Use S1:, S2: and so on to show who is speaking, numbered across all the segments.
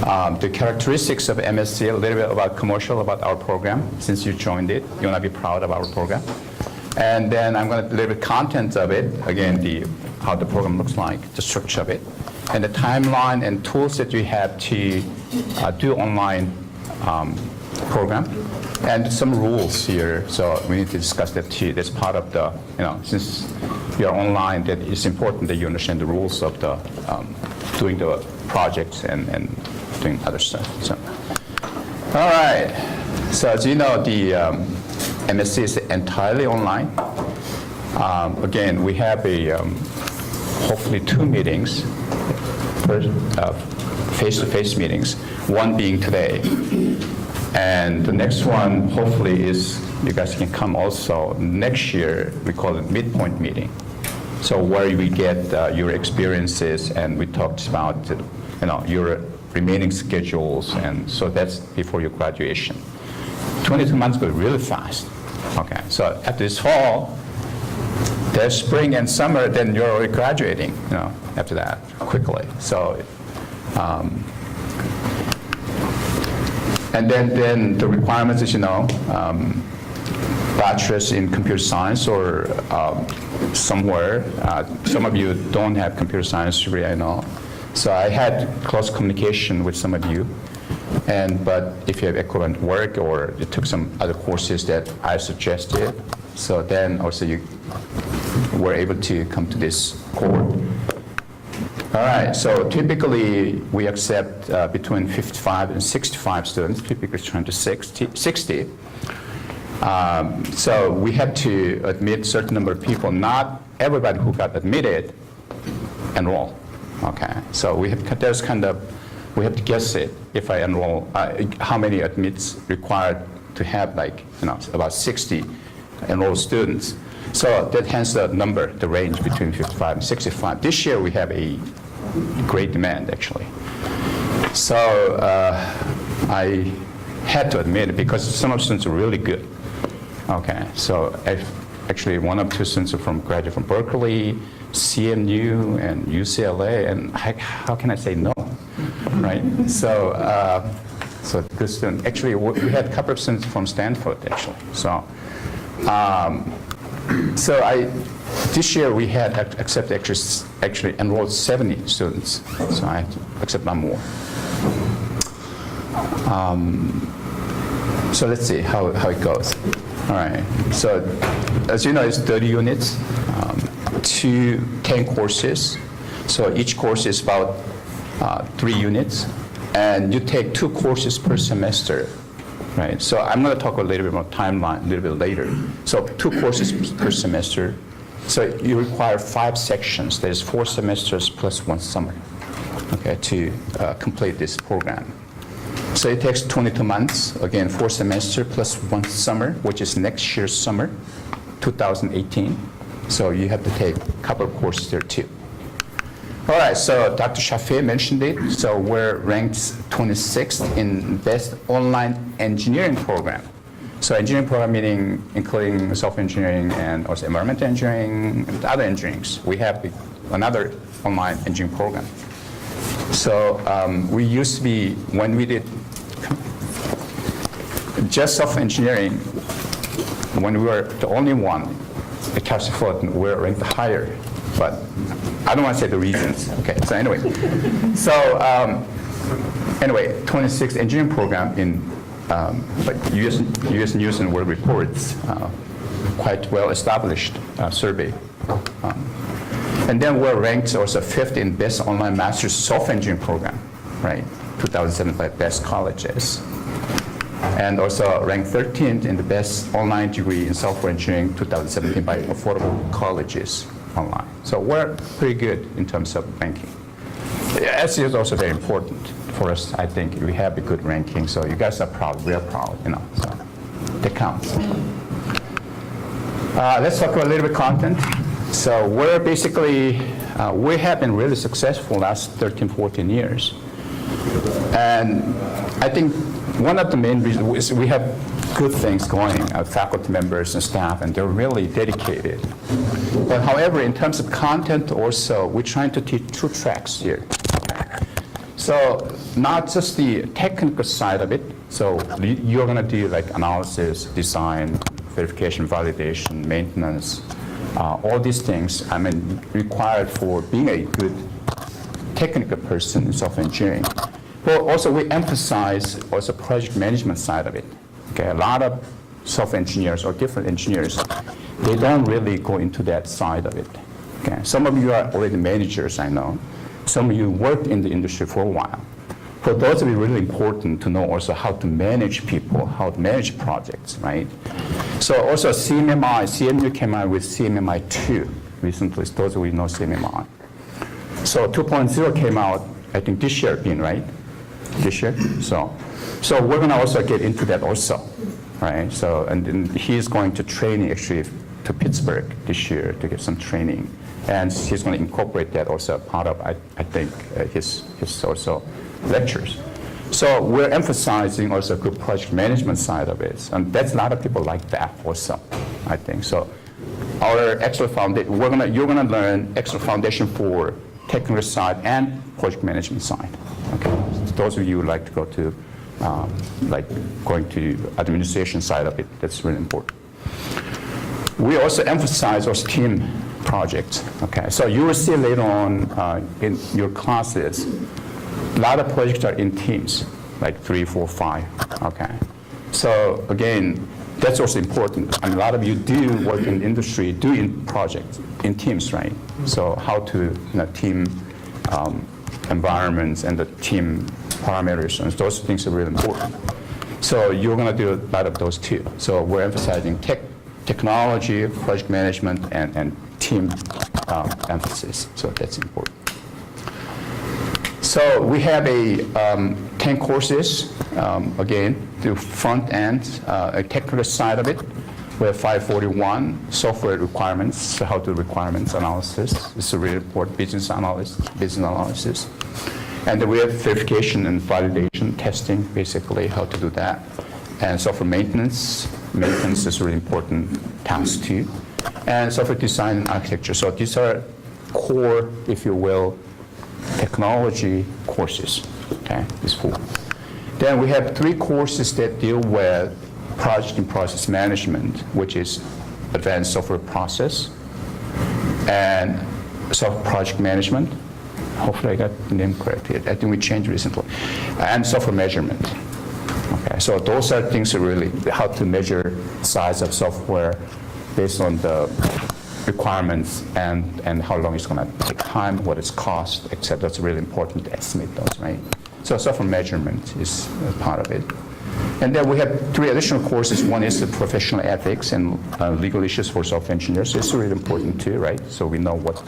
S1: the characteristics of MSE, a little bit about commercial, about our program. Since you joined it, you want to be proud of our program. And then I'm going to a little bit content of it, again, how the program looks like, the structure of it, and the timeline and tools that you have to do online program, and some rules here. So we need to discuss that too. That's part of the, since you're online, that it's important that you understand the rules of the doing the projects and doing other stuff. So, all right. So as you know, the MSE is entirely online. Again, we have hopefully 2 meetings, face-to-face meetings, one being today. And the next one, hopefully, is you guys can come also next year. We call it midpoint meeting. So where we get your experiences, and we talked about your remaining schedules, and so that's before your graduation. 22 months go really fast. Okay, so after this fall, there's spring and summer, then you're already graduating. After that quickly. So. And then the requirements is, bachelor's in computer science or somewhere. Some of you don't have computer science degree, I know. So I had close communication with some of you. But if you have equivalent work or you took some other courses that I suggested, so then also you were able to come to this cohort. All right, so typically we accept between 55 and 65 students, typically trying to 60. So we have to admit a certain number of people. Not everybody who got admitted enroll. Okay, so we have to guess it. If I enroll, how many admits required to have about 60 enrolled students. So that hence the number, the range between 55 and 65. This year we have a great demand, actually. So I had to admit it because some of the students are really good. Okay, so actually one of 2 students are graduate from Berkeley, CMU, and UCLA, and how can I say no, right? So good student. Actually, we had a couple of students from Stanford, actually. So this year we had actually enrolled 70 students, so I had to accept one more. So let's see how it goes. All right, so as you know, it's 30 units, 10 courses. So each course is about 3 units, and you take 2 courses per semester. Right, so I'm going to talk a little bit about timeline a little bit later. So 2 courses per semester. So you require 5 sections. That is 4 semesters plus 1 summer, okay, to complete this program. So it takes 22 months. Again, 4 semesters plus 1 summer, which is next year's summer, 2018. So you have to take a couple of courses there too. All right, so Dr. Shafee mentioned it. So we're ranked 26th in best online engineering program. So engineering program meaning including software engineering and also environmental engineering and other engineerings. We have another online engineering program. So we used to be, when we did just software engineering, when we were the only one at Cal State Fullerton, we were ranked higher. But I don't want to say the reasons. Okay, so anyway. So anyway, 26th engineering program in US News and World Reports, quite well established survey. And then we're ranked also 5th in best online master's software engineering program, right? 2007 by best colleges. And also ranked 13th in the best online degree in software engineering 2017 by affordable colleges online. So we're pretty good in terms of ranking. SE is also very important for us. I think we have a good ranking, so you guys are proud. We're proud, so that counts. Let's talk about a little bit content. So we're basically, we have been really successful last 13, 14 years. And I think one of the main reasons is we have good things going, our faculty members and staff, and they're really dedicated. But however, in terms of content also, we're trying to teach 2 tracks here. So not just the technical side of it. So you're going to do like analysis, design, verification, validation, maintenance, all these things, I mean, required for being a good technical person in software engineering. But also we emphasize also project management side of it. Okay, a lot of software engineers or different engineers, they don't really go into that side of it. Okay, some of you are already managers, I know. Some of you worked in the industry for a while. For those of you, really important to know also how to manage people, how to manage projects, right? So also CMU came out with CMMI 2 recently. Those of you know CMMI. So 2.0 came out, I think this year, right? This year. So we're going to also get into that also, right? So and then he's going to training actually to Pittsburgh this year to get some training, and he's going to incorporate that also part of I think his also lectures. So we're emphasizing also good project management side of it, and that's a lot of people like that also, I think. So our extra foundation, you're gonna learn extra foundation for technical side and project management side. Okay, so those of you who like to go to like going to administration side of it, that's really important. We also emphasize our team projects. Okay, so you will see later on in your classes, a lot of projects are in teams, like 3, 4, 5. Okay, so again, that's also important. And a lot of you do work in industry, do in projects, in teams, right? So how to team environments and the team parameters, and those things are really important. So you're going to do a lot of those too. So we're emphasizing technology, project management, and team emphasis. So that's important. So we have 10 courses, again, the front end, a technical side of it. We have 541 software requirements, so how to do requirements analysis. It's a really important business analysis. And then we have verification and validation testing, basically how to do that. And software maintenance is a really important task too. And software design and architecture. So these are core, if you will, technology courses, okay, these 4. Then we have 3 courses that deal with project and process management, which is advanced software process and software project management. Hopefully I got the name correct here. I think we changed recently. And software measurement. Okay, so those are things that really how to measure size of software based on the requirements and how long it's going to take time, what its cost, etc. That's really important to estimate those, right? So software measurement is part of it. And then we have 3 additional courses. One is the professional ethics and legal issues for software engineers. It's really important too, right? So we know what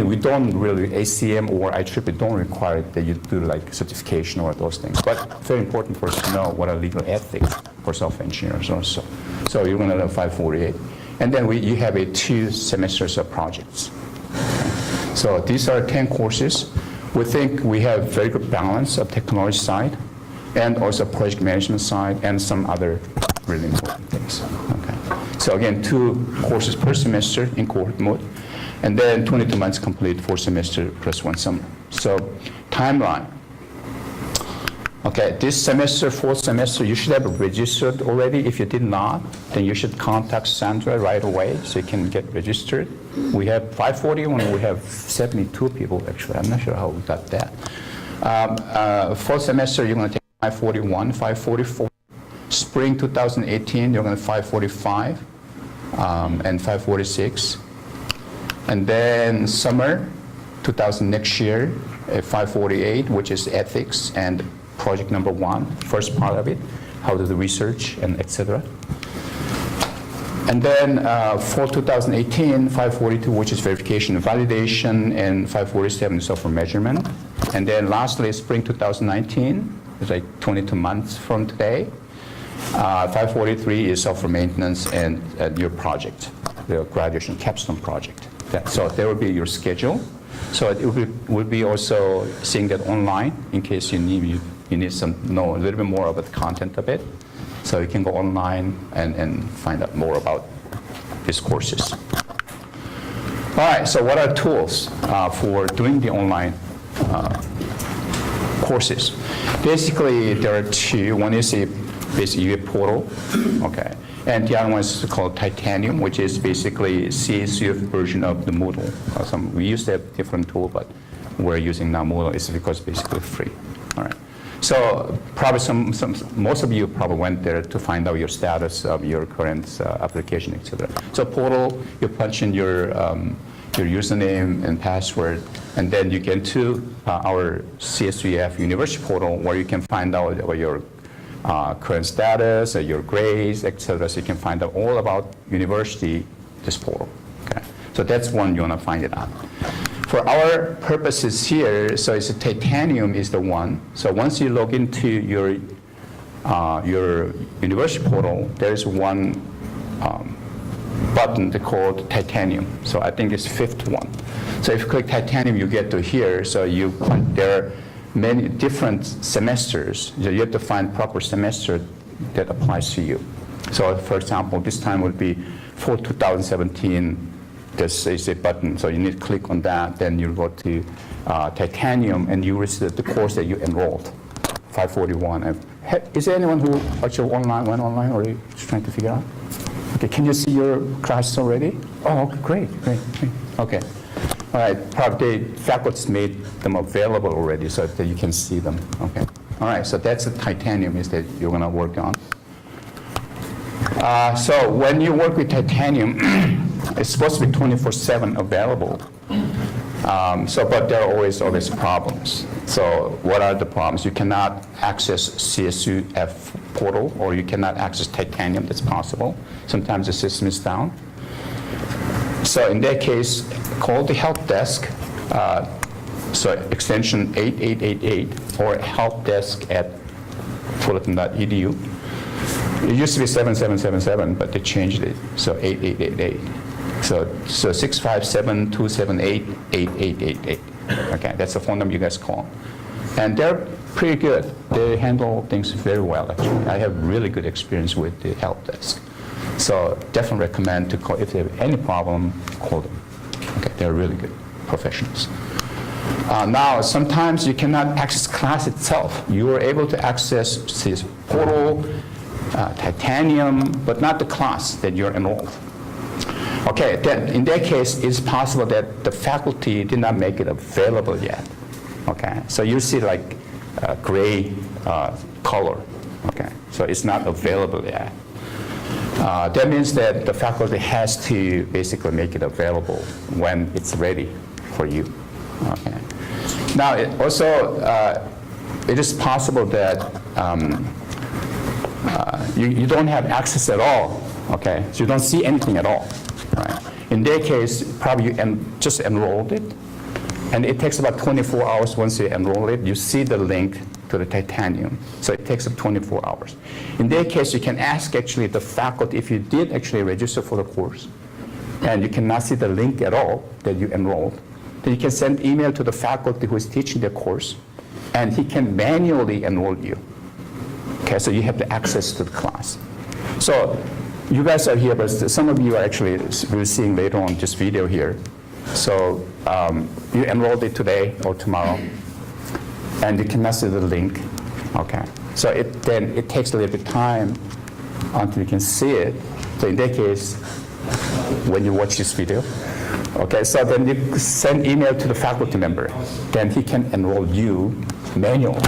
S1: we don't really, ACM or IEEE don't require that you do like certification or those things. But very important for us to know what are legal ethics for software engineers also. So you're going to learn 548. And then you have 2 semesters of projects. Okay. So these are 10 courses. We think we have very good balance of technology side and also project management side and some other really important things. Okay. So again, 2 courses per semester in cohort mode, and then 22 months complete 4 semester plus 1 summer. So timeline. Okay, this semester, 4th semester, you should have registered already. If you did not, then you should contact Sandra right away so you can get registered. We have 541, we have 72 people actually. I'm not sure how we got that. 4th semester, you're going to take 541, 544. Spring 2018, you're going to 545 and 546. And then summer 2000 next year, 548, which is ethics and project number 1, first part of it, how to do research and etc. And then for 2018, 542, which is verification and validation, and 547 software measurement. And then lastly, spring 2019, it's like 22 months from today. 543 is software maintenance and your project, the graduation capstone project. So there will be your schedule. So it will be also seeing that online in case you need know a little bit more about the content of it. So you can go online and find out more about these courses. All right, so what are tools for doing the online courses. Basically, there are two. One is a basic UF portal, okay, and the other one is called Titanium, which is basically CSUF version of the Moodle. We used to have different tool, but we're using now Moodle. It's because basically free. All right. So probably most of you probably went there to find out your status of your current application, etc. So portal, you punch in your username and password, and then you get to our CSUF University portal where you can find out about your current status, your grades, etc. So you can find out all about university, this portal. Okay, so that's one you want to find it out. For our purposes here, so it's a Titanium is the one. So once you log into your university portal, there's one button called Titanium. So I think it's fifth one. So if you click Titanium, you get to here. So there are many different semesters. So you have to find proper semester that applies to you. So for example, this time would be for 2017. This is a button, so you need to click on that. Then you go to Titanium, and you receive the course that you enrolled, 541. Is there anyone who actually went online, or are you just trying to figure out? Okay, can you see your classes already? Oh, okay, great. Okay, all right. Probably the faculty made them available already, so that you can see them. Okay, all right. So that's the Titanium is that you're going to work on. So when you work with Titanium, it's supposed to be 24/7 available. But there are always problems. So what are the problems? You cannot access CSUF portal, or you cannot access Titanium. That's possible. Sometimes the system is down. So in that case, call the help desk. So extension 8888 or helpdesk@fullerton.edu. It used to be 7777, but they changed it, so 8888. So 657-278-8888. Okay, that's the phone number you guys call. And they're pretty good. They handle things very well, actually. I have really good experience with the help desk. So definitely recommend to call. If they have any problem, call them. Okay, they're really good professionals. Now, sometimes you cannot access class itself. You are able to access this portal, Titanium, but not the class that you're enrolled. Okay, then in that case, it's possible that the faculty did not make it available yet. Okay, so you see like gray color. Okay, so it's not available yet. That means that the faculty has to basically make it available when it's ready for you. Okay. Now, it is possible that you don't have access at all, okay? So you don't see anything at all, right? In their case, probably you just enrolled it, and it takes about 24 hours once you enroll it. You see the link to the Titanium, so it takes up 24 hours. In their case, you can ask actually the faculty if you did actually register for the course, and you cannot see the link at all that you enrolled, then you can send email to the faculty who is teaching the course, and he can manually enroll you. Okay, so you have the access to the class. So you guys are here, but some of you are actually we're seeing later on this video here. So you enrolled it today or tomorrow, and you cannot see the link. Okay, so then it takes a little bit of time until you can see it. So in that case, when you watch this video, okay, so then you send email to the faculty member, then he can enroll you manually.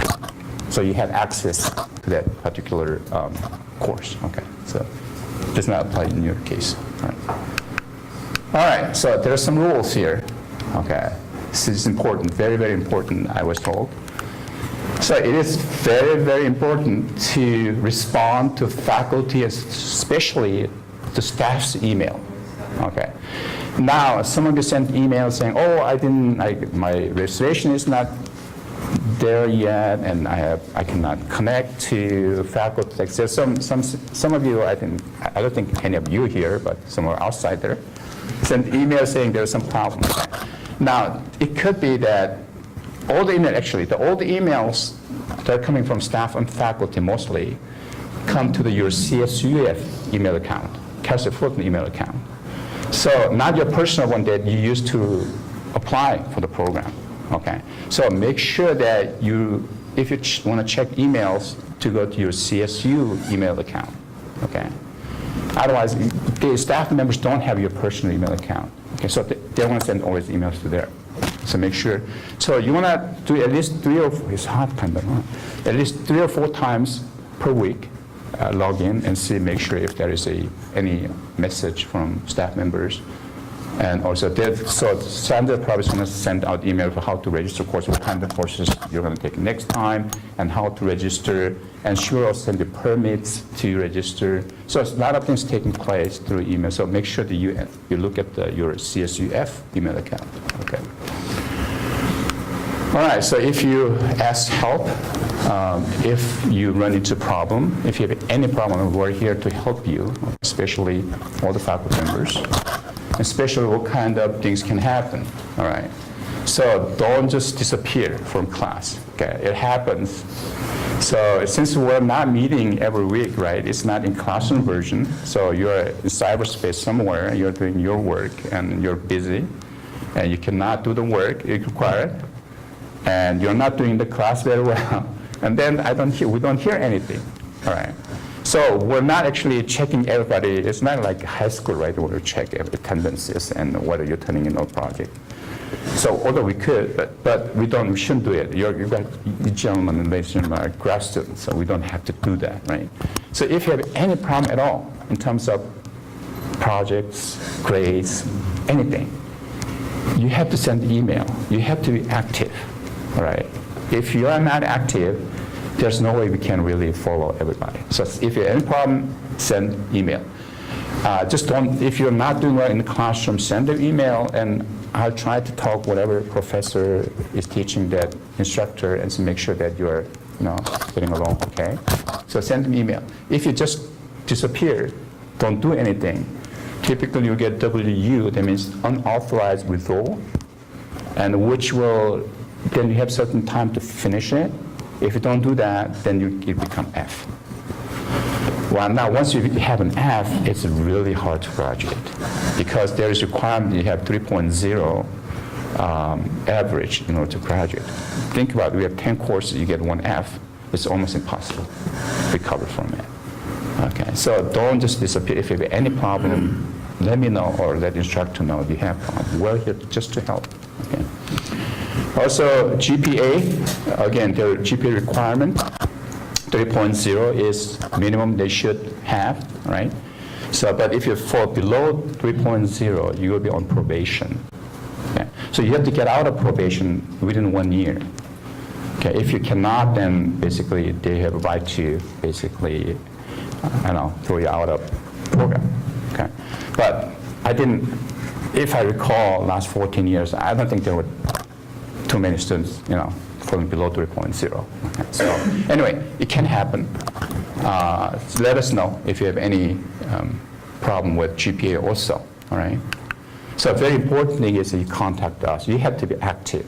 S1: So you have access to that particular course. Okay, so it does not apply in your case. All right, so there are some rules here. Okay, this is important, very, very important, I was told. So it is very, very important to respond to faculty, especially to staff's email. Okay. Now, some of you sent emails saying, "Oh, my registration is not there yet, and I cannot connect to faculty." Like, so some of you, I don't think any of you here, but some are outside there, sent emails saying there's some problem. Now, it could be that all the emails that are coming from staff and faculty mostly come to your CSUF email account, Kelsey Fulton email account. So not your personal one that you used to apply for the program. Okay, so make sure that you, if you want to check emails, to go to your CSU email account. Okay, otherwise the staff members don't have your personal email account. Okay, so they want to send always emails to there. So make sure. So you want to do at least 3 or 4. It's hard kind of. At least 3 or 4 times per week. Log in and see, make sure if there is any message from staff members. And also, so Sandra probably is going to send out email for how to register course, what kind of courses you're going to take next time, and how to register. And she will send the permits to register. So a lot of things taking place through email. So make sure that you look at your CSUF email account. Okay. All right, so if you ask help, if you run into a problem, if you have any problem, we're here to help you, especially all the faculty members, especially what kind of things can happen, all right? So don't just disappear from class, okay? It happens. So since we're not meeting every week, right, it's not in classroom version, so you're in cyberspace somewhere, you're doing your work, and you're busy, and you cannot do the work required, and you're not doing the class very well, and then we don't hear anything, all right? So we're not actually checking everybody. It's not like high school, right, where we check every attendances and whether you're turning in a project. So although we could, but we shouldn't do it. You gentlemen and ladies and gentlemen are grad students, so we don't have to do that, right? So if you have any problem at all in terms of projects, grades, anything, you have to send email. You have to be active. All right. If you are not active, there's no way we can really follow everybody. So if you have any problem, send email. Just don't, if you're not doing well in the classroom, send an email, and I'll try to talk whatever professor is teaching that instructor and to make sure that you're getting along okay. So send an email. If you just disappear, don't do anything, typically you get WU, that means unauthorized withdrawal, and which will, then you have certain time to finish it. If you don't do that, then you become F. Well, now once you have an F, it's really hard to graduate because there is a requirement you have 3.0 average in order to graduate. Think about it, we have 10 courses, you get 1 F, it's almost impossible to recover from it. Okay, so don't just disappear. If you have any problem, let me know or let the instructor know if you have problem. We're here just to help. Okay. Also, GPA, again, the GPA requirement, 3.0 is minimum they should have, right? So, but if you fall below 3.0, you will be on probation. Okay? So you have to get out of probation within 1 year. Okay, if you cannot, then basically they have a right to basically, throw you out of program. Okay, but if I recall, last 14 years, I don't think there were too many students, falling below 3.0. Okay. So anyway, it can happen. So let us know if you have any problem with GPA also, all right? So a very important thing is that you contact us. You have to be active,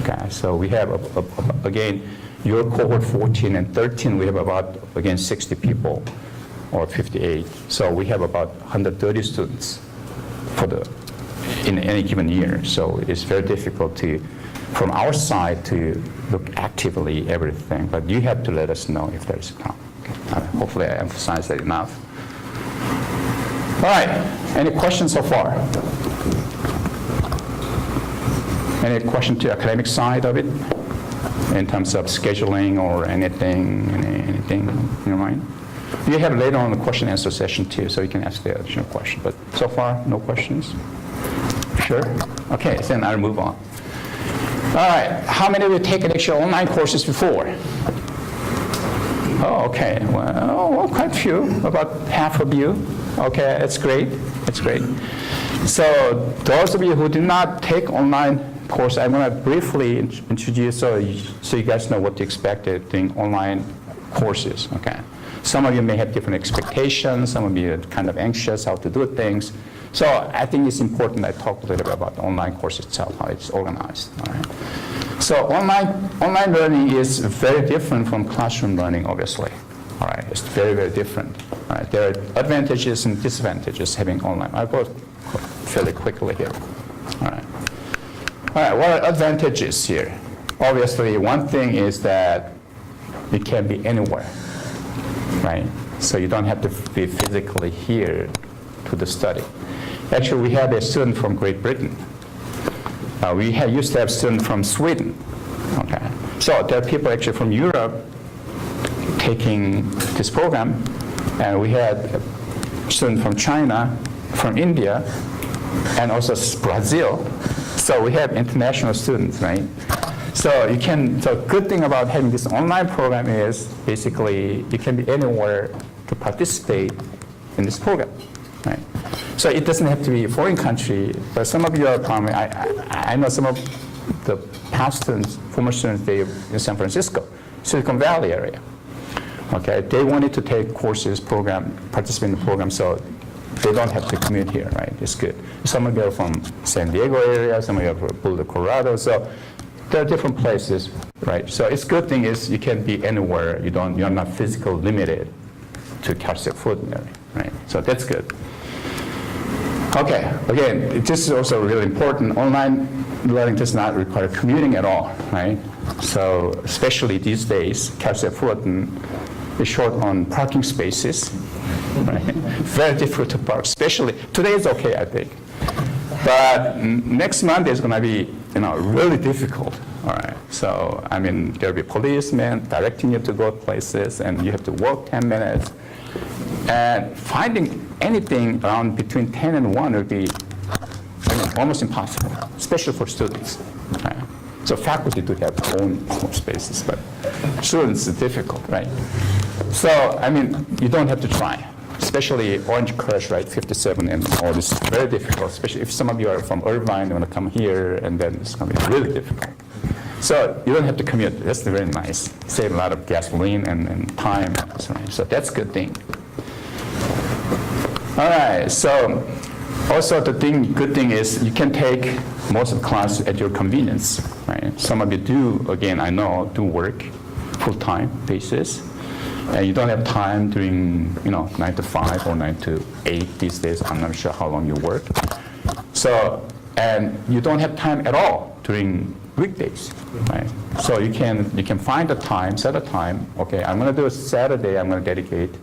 S1: okay? So we have, again, your cohort 14 and 13, we have about, again, 60 people or 58. So we have about 130 students in any given year. So it's very difficult from our side to look actively everything, but you have to let us know if there's a problem. Okay. Hopefully I emphasized that enough. All right, any questions so far? Any question to academic side of it in terms of scheduling or anything in your mind? You have later on the question answer session too, so you can ask the additional question, but so far, no questions? Sure? Okay, then I'll move on. All right, how many of you taken actual online courses before? Oh, okay, well, quite a few, about half of you. Okay, that's great, that's great. So those of you who did not take online course, I'm gonna briefly introduce so you guys know what to expect in online courses, okay? Some of you may have different expectations, some of you are kind of anxious how to do things. So I think it's important I talk a little bit about the online course itself, how it's organized. All right. So online learning is very different from classroom learning, obviously. All right, it's very, very different. All right, there are advantages and disadvantages having online. I'll go fairly quickly here. All right. All right, what are advantages here? Obviously, one thing is that it can be anywhere, right? So you don't have to be physically here to the study. Actually, we had a student from Great Britain. Used to have students from Sweden. Okay, so there are people actually from Europe taking this program, and we had a student from China, from India, and also Brazil. So we have international students, right? So the good thing about having this online program is basically you can be anywhere to participate in this program, right? So it doesn't have to be a foreign country, but some of you are probably, I know some of the past students, former students, they in San Francisco, Silicon Valley area. Okay, they wanted to take courses, participate in the program, so they don't have to commute here, right? It's good. Some of you are from San Diego area, some of you are from Boulder, Colorado, so there are different places, right? So it's good thing is you can be anywhere. You're not physically limited to Caltech Fulton area, right? So that's good. Okay, again, this is also really important. Online learning does not require commuting at all, right? So especially these days, Caltech Fulton is short on parking spaces, right? Very difficult to park, especially, today is okay, I think. But next Monday is gonna be, really difficult, all right? So, there'll be policemen directing you to go places, and you have to walk 10 minutes. And finding anything around between 10 and 1 would be almost impossible, especially for students, right? So faculty do have their own spaces, but students is difficult, right? So, you don't have to try, especially Orange Crush, right, 57 and all this, very difficult, especially if some of you are from Irvine, you want to come here, and then it's going to be really difficult. So you don't have to commute. That's very nice. Save a lot of gasoline and time. So that's a good thing. All right, so also good thing is you can take most of the class at your convenience, right? Some of you do, again, I know, do work full-time basis, and you don't have time during, 9 to 5 or 9 to 8 these days. I'm not sure how long you work. So, and you don't have time at all during weekdays, right? So you can find a time, set a time. Okay, I'm going to do a Saturday. I'm going to dedicate,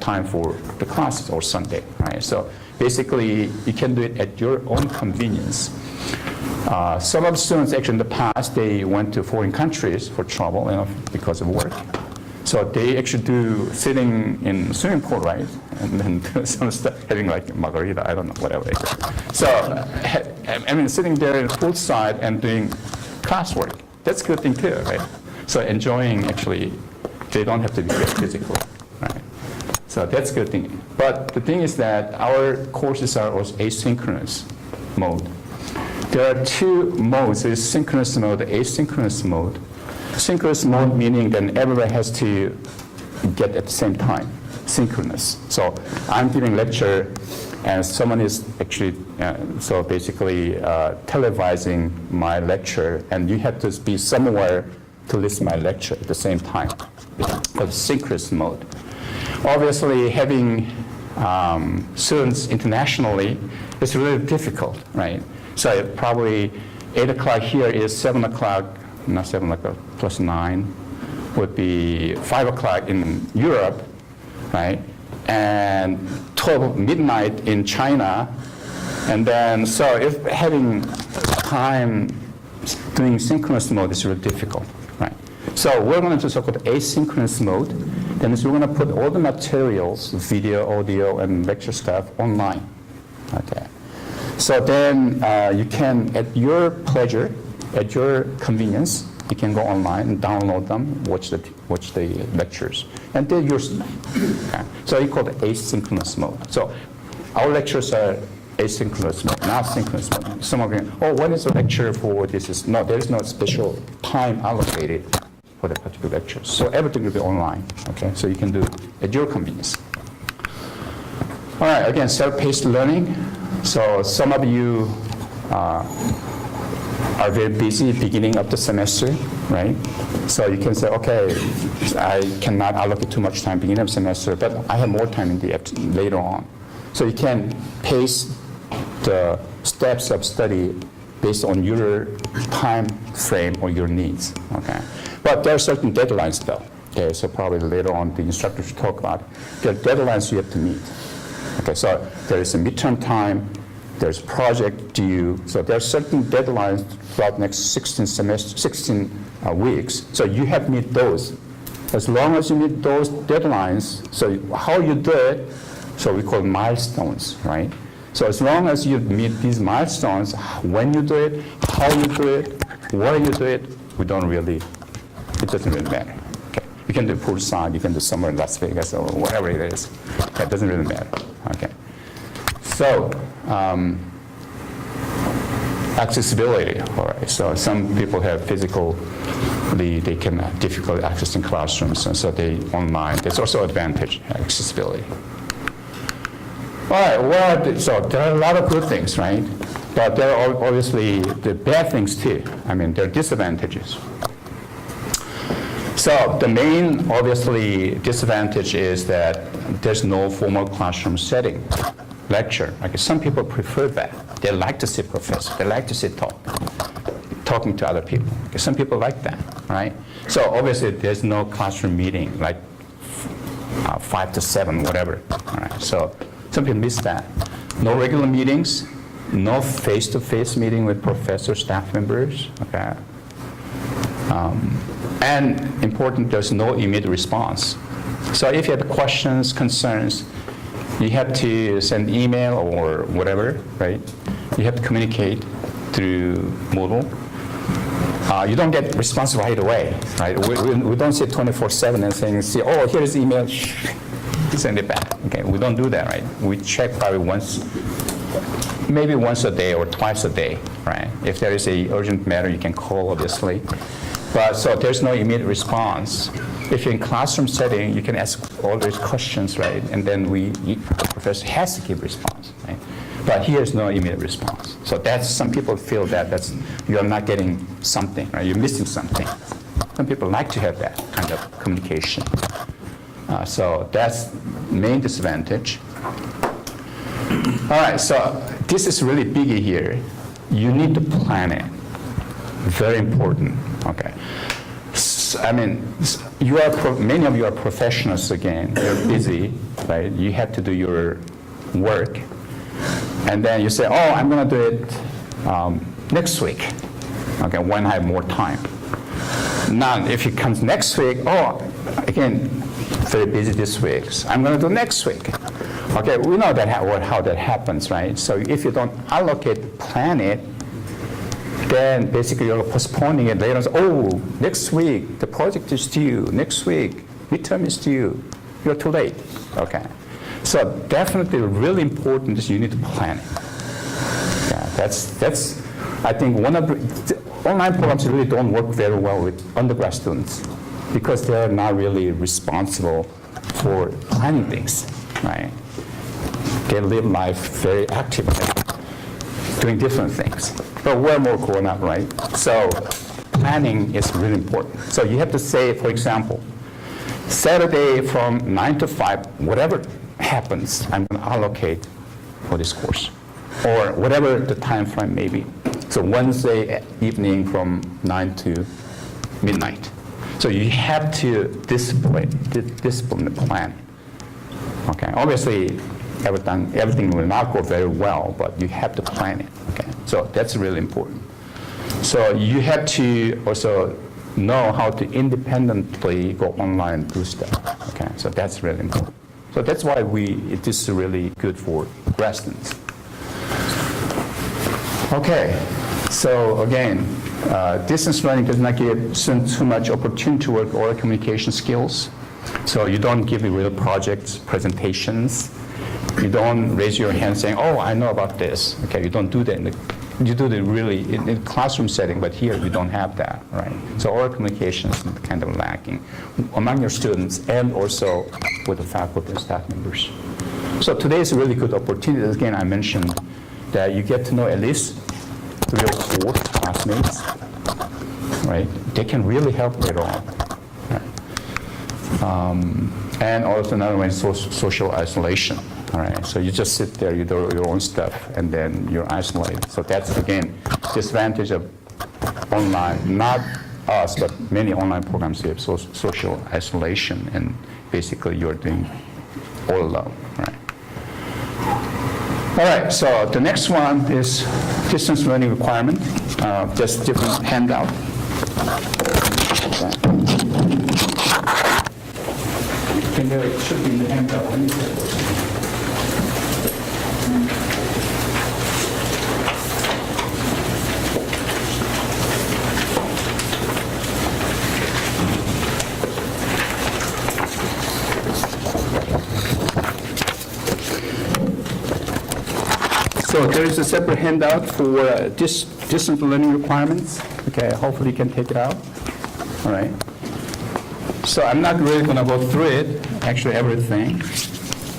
S1: time for the classes, or Sunday, right? So basically, you can do it at your own convenience. Some of the students actually in the past, they went to foreign countries for travel, because of work. So they actually do sitting in swimming pool, right? And then do some stuff, having like margarita, I don't know, whatever it is. So, sitting there in poolside and doing classwork, that's a good thing too, right? So enjoying, actually, they don't have to be there physically, right? So that's a good thing. But the thing is that our courses are also asynchronous mode. There are two modes. There's synchronous mode, asynchronous mode. Synchronous mode meaning that everybody has to get at the same time, synchronous. So I'm giving lecture, and someone is actually, so basically televising my lecture, and you have to be somewhere to listen to my lecture at the same time. It's called synchronous mode. Obviously, having students internationally is really difficult, right? So probably 8 o'clock here is 7 o'clock, not 7 o'clock, plus 9 would be 5 o'clock in Europe, right? And 12 midnight in China. And then, so if having time doing synchronous mode is really difficult, right? So we're going to do so-called asynchronous mode. Then we're going to put all the materials, video, audio, and lecture stuff online, okay? So then you can, at your pleasure, at your convenience, you can go online and download them, watch the lectures, and they're yours. Okay. So you call it asynchronous mode. So our lectures are asynchronous mode, not synchronous mode. Some of you, when is the lecture for this? No, there is no special time allocated for the particular lecture. So everything will be online. Okay, so you can do it at your convenience. All right, again, self-paced learning. So some of you are very busy beginning of the semester, right? So you can say, okay, I cannot allocate too much time beginning of semester, but I have more time in the later on. So you can pace the steps of study based on your time frame or your needs, okay? But there are certain deadlines though, okay? So probably later on the instructor should talk about it. There are deadlines you have to meet. Okay, so there is a midterm time, there's project due, so there are certain deadlines throughout the next 16 weeks, so you have to meet those. As long as you meet those deadlines, so how you do it, so we call milestones, right? So as long as you meet these milestones, when you do it, how you do it, where you do it, it doesn't really matter. Okay. You can do poolside, you can do somewhere in Las Vegas or whatever it is. It doesn't really matter. Okay. So accessibility, all right. So some people have they can have difficulty accessing classrooms, and so they online. There's also advantage, accessibility. All right, well, so there are a lot of good things, right? But there are obviously the bad things too. I mean, there are disadvantages. So the main, obviously, disadvantage is that there's no formal classroom setting, lecture. Okay, some people prefer that. They like to see professor. They like to see talking to other people. Okay, some people like that, right? So obviously, there's no classroom meeting, like 5 to 7, whatever. All right, so some people miss that. No regular meetings, no face-to-face meeting with professor, staff members, okay? And important, there's no immediate response. So if you have questions, concerns, you have to send email or whatever, right? You have to communicate through Moodle. You don't get response right away, right? We don't sit 24/7 and saying, see, oh, here's email, send it back. Okay, we don't do that, right? We check probably maybe once a day or twice a day, right? If there is a urgent matter, you can call, obviously. But so there's no immediate response. If you're in classroom setting, you can ask all those questions, right? And then the professor has to give response, right? But here's no immediate response. So some people feel that you're not getting something, right? You're missing something. Some people like to have that kind of communication. So that's main disadvantage. All right, so this is really biggie here. You need to plan it. Very important, okay. I mean, many of you are professionals again. You're busy, right? You have to do your work. And then you say, oh, I'm going to do it next week, okay, when I have more time. Now, if it comes next week, oh, again, very busy this week. So I'm going to do next week. Okay, we know that how that happens, right? So if you don't allocate, plan it, then basically you're postponing it later. Oh, next week the project is due. Next week midterm is due. You're too late. Okay, so definitely really important is you need to plan it. Yeah, that's I think one of the online programs really don't work very well with undergrad students because they're not really responsible for planning things, right? They live life very actively, doing different things. But we're more grown up, right? So planning is really important. So you have to say, for example, Saturday from 9 to 5, whatever happens, I'm going to allocate for this course, or whatever the time frame may be. So Wednesday evening from 9 to midnight. So you have to discipline the plan. Okay, obviously everything will not go very well, but you have to plan it. Okay, so that's really important. So you have to also know how to independently go online and do stuff. Okay, so that's really important. So that's why it is really good for grad students. Okay, so again, distance learning does not give students too much opportunity to work oral communication skills. So you don't give real projects, presentations. You don't raise your hand saying, oh, I know about this. Okay, you don't do that. You do it really in a classroom setting, but here you don't have that, right? So oral communication is kind of lacking among your students and also with the faculty and staff members. So today is a really good opportunity. Again, I mentioned that you get to know at least 3 or 4 classmates, right? They can really help later on. Right? And also another one is social isolation. All right, so you just sit there, you do your own stuff, and then you're isolated. So that's, again, disadvantage of online, not us, but many online programs have social isolation, and basically you're doing all alone, right? All right, so the next one is distance learning requirement, just different handout. And there it should be in the handout. So there is a separate handout for distance learning requirements. Okay, hopefully you can take it out. All right. So I'm not really going to go through it, actually everything.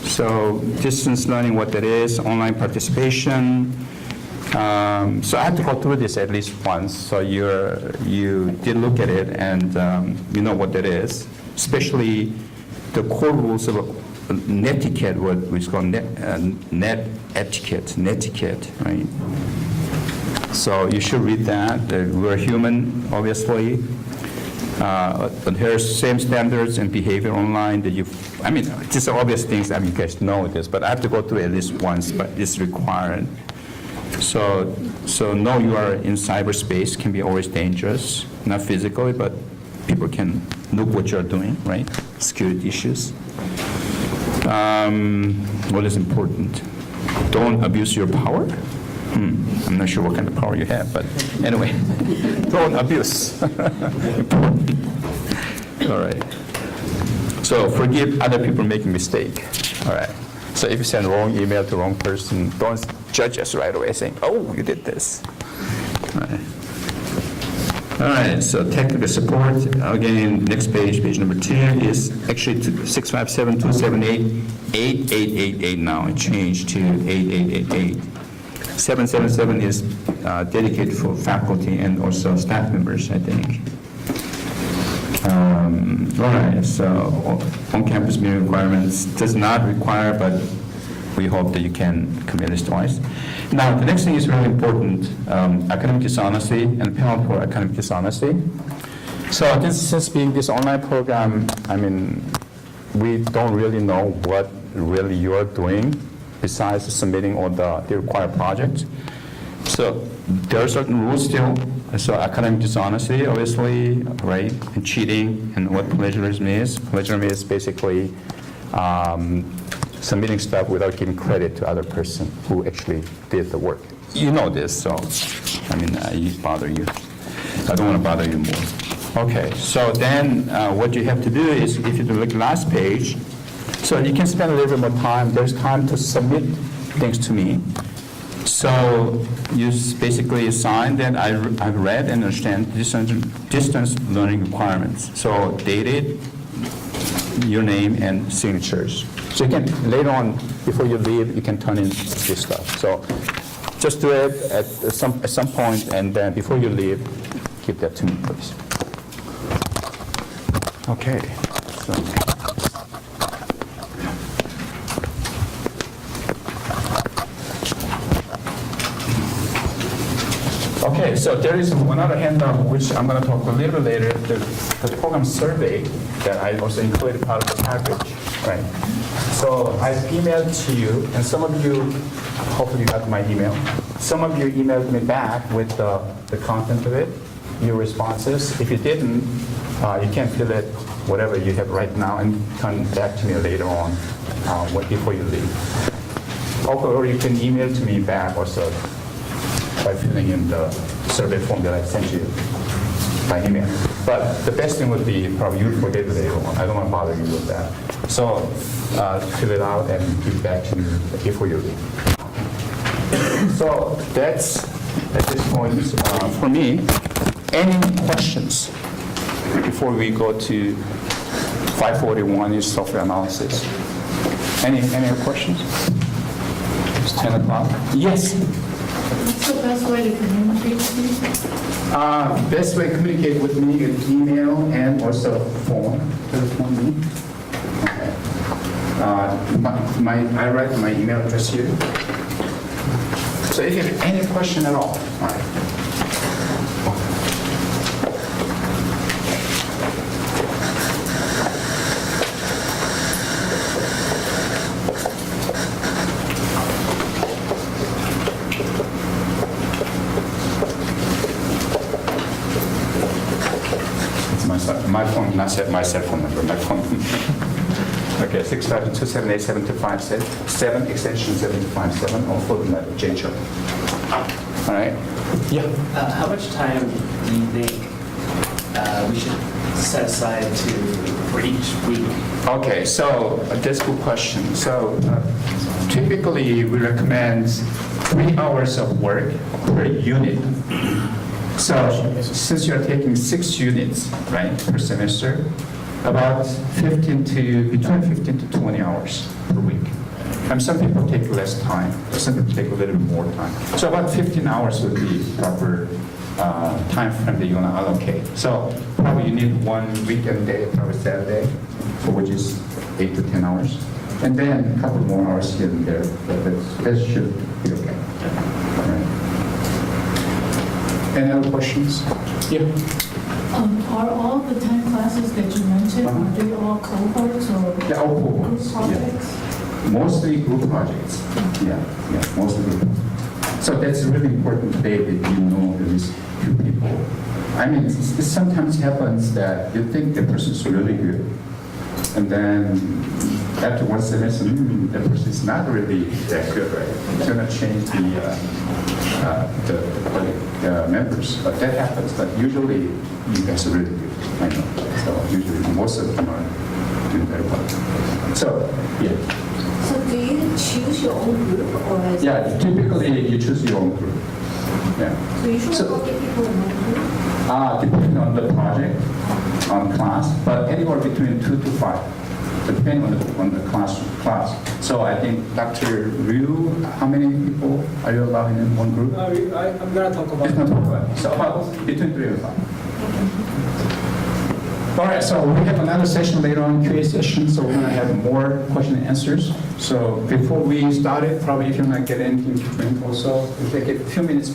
S1: So distance learning, what that is, online participation. So I have to go through this at least once. So you did look at it and you know what that is, especially the core rules of netiquette, what we call net etiquette, right? So you should read that. We're human, obviously. Adhere same standards and behavior online that these are obvious things. You guys know this, but I have to go through it at least once, but it's required. So know you are in cyberspace can be always dangerous, not physically, but people can look what you're doing, right? Security issues. What is important? Don't abuse your power. I'm not sure what kind of power you have, but anyway, don't abuse. Important. All right. So forgive other people making mistake. All right. So if you send wrong email to wrong person, don't judge us right away saying, oh, you did this. All right. All right, so technical support, again, next page, page number 2, is actually 657-278-8888 now. It changed to 8888. 777 is dedicated for faculty and also staff members, I think. All right, so on-campus meeting requirements does not require, but we hope that you can commit this twice. Now, the next thing is really important, academic dishonesty and penalty for academic dishonesty. So since being this online program, we don't really know what really you're doing besides submitting all the required projects. So there are certain rules still. So academic dishonesty, obviously, right, and cheating, and what plagiarism is. Plagiarism is basically submitting stuff without giving credit to other person who actually did the work. You know this, so I bother you. I don't want to bother you more. Okay, so then what you have to do is, if you do like last page, so you can spend a little bit more time. There's time to submit things to me. So you basically sign that I've read and understand distance learning requirements. So dated, your name and signatures. So you can, later on, before you leave, you can turn in this stuff. So just do it at some point, and then before you leave, give that to me, please. Okay. Okay, so there is one other handout which I'm going to talk a little bit later, the program survey that I also included part of the package, right? So I emailed to you, and some of you, hopefully you got my email. Some of you emailed me back with the content of it, your responses. If you didn't, you can fill it, whatever you have right now, and come back to me later on before you leave. Or you can email to me back also by filling in the survey form that I sent you by email. But the best thing would be probably you forget it later on. I don't want to bother you with that. So fill it out and give it back to me before you leave. So that's, at this point, for me. Any questions before we go to 541 is software analysis? Any questions? It's 10 o'clock. Yes?
S2: What's the best way to communicate with you?
S1: Best way to communicate with me is email and also phone. Telephone me. Okay. I write my email address here. So if you have any question at all right. My phone, not my cell phone number, my phone. Okay, 652-787-257, extension 757, or phone number, Choi. All right? Yeah.
S3: How much time do you think we should set aside for each week?
S1: Okay, so that's a good question. So typically, we recommend 3 hours of work per unit. So since you're taking 6 units, right, per semester, about between 15 to 20 hours per week. And some people take less time, some people take a little bit more time. So about 15 hours would be proper time frame that you want to allocate. So probably you need 1 weekend day, probably Saturday, for which is 8 to 10 hours. And then a couple more hours here and there, but that should be okay. All right. Any other questions? Yeah.
S2: Are all the 10 classes that you mentioned, are they all cohorts or
S1: Yeah, all
S2: group
S1: cohorts.
S2: projects?
S1: Yeah. Mostly group projects. Yeah, mostly group. So that's really important today that you know at least 2 people. I mean, it sometimes happens that you think the person's really good, and then after 1 semester, the person is not really that good, right? It's going to change the members, but that happens. But usually, you guys are really good. I know. So usually, most of them are doing very well. So, yeah.
S4: So do you choose your own group or is
S1: Yeah, typically you choose your own group. Yeah.
S4: So usually
S1: So-
S4: how many people in one group?
S1: Depending on the project, on class, but anywhere between 2 to 5, depending on the class. So I think Dr. Ryu, how many people are you allowing in one group?
S5: I'm going to talk about
S1: It's not about, so about between 3 and 5. All right, so we have another session later on, QA session, so we're going to have more question and answers. So before we start it, probably if you want to get anything to drink also, we'll take a few minutes.